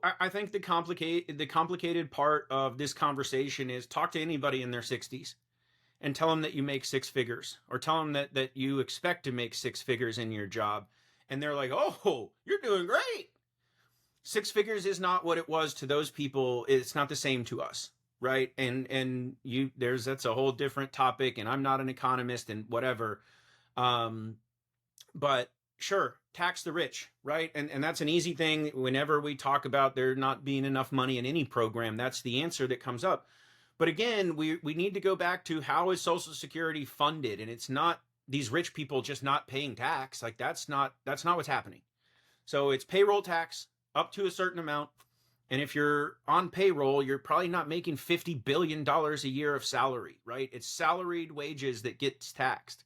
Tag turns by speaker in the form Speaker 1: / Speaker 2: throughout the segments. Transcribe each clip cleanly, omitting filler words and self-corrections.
Speaker 1: I think the complicated part of this conversation is talk to anybody in their 60s and tell them that you make six figures, or tell them that you expect to make six figures in your job. And they're like, oh, you're doing great. Six figures is not what it was to those people. It's not the same to us. Right. And that's a whole different topic. And I'm not an economist and whatever. Um, but sure, tax the rich, right? And that's an easy thing. Whenever we talk about there not being enough money in any program, that's the answer that comes up. But again, we need to go back to how is Social Security funded, and it's not these rich people just not paying tax. Like that's not what's happening. So it's payroll tax up to a certain amount. And if you're on payroll, you're probably not making $50 billion a year of salary, right? It's salaried wages that gets taxed,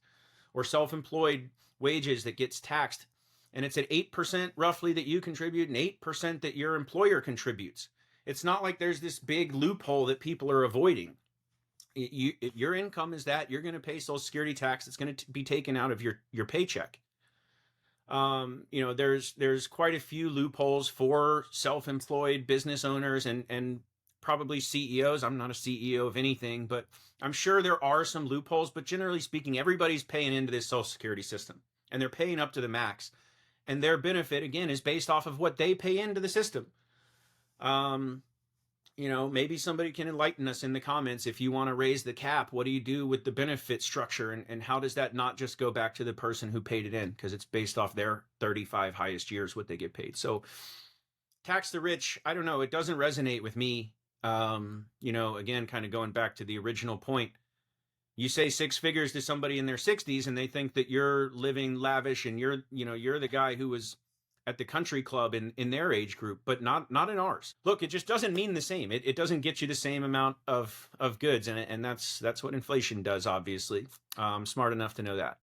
Speaker 1: or self-employed wages that gets taxed. And it's at 8% roughly that you contribute and 8% that your employer contributes. It's not like there's this big loophole that people are avoiding. Your income is that you're going to pay Social Security tax. It's going to be taken out of your paycheck. There's quite a few loopholes for self-employed business owners and probably CEOs. I'm not a CEO of anything, but I'm sure there are some loopholes. But generally speaking, everybody's paying into this Social Security system, and they're paying up to the max. And their benefit, again, is based off of what they pay into the system. Um, maybe somebody can enlighten us in the comments. If you want to raise the cap, what do you do with the benefit structure? And how does that not just go back to the person who paid it in? Because it's based off their 35 highest years, what they get paid. So tax the rich, I don't know. It doesn't resonate with me. Again, kind of going back to the original point, you say six figures to somebody in their 60s and they think that you're living lavish and you're the guy who was at the country club in their age group, but not in ours. Look, it just doesn't mean the same. It doesn't get you the same amount of goods, and that's what inflation does. Obviously, I'm smart enough to know that.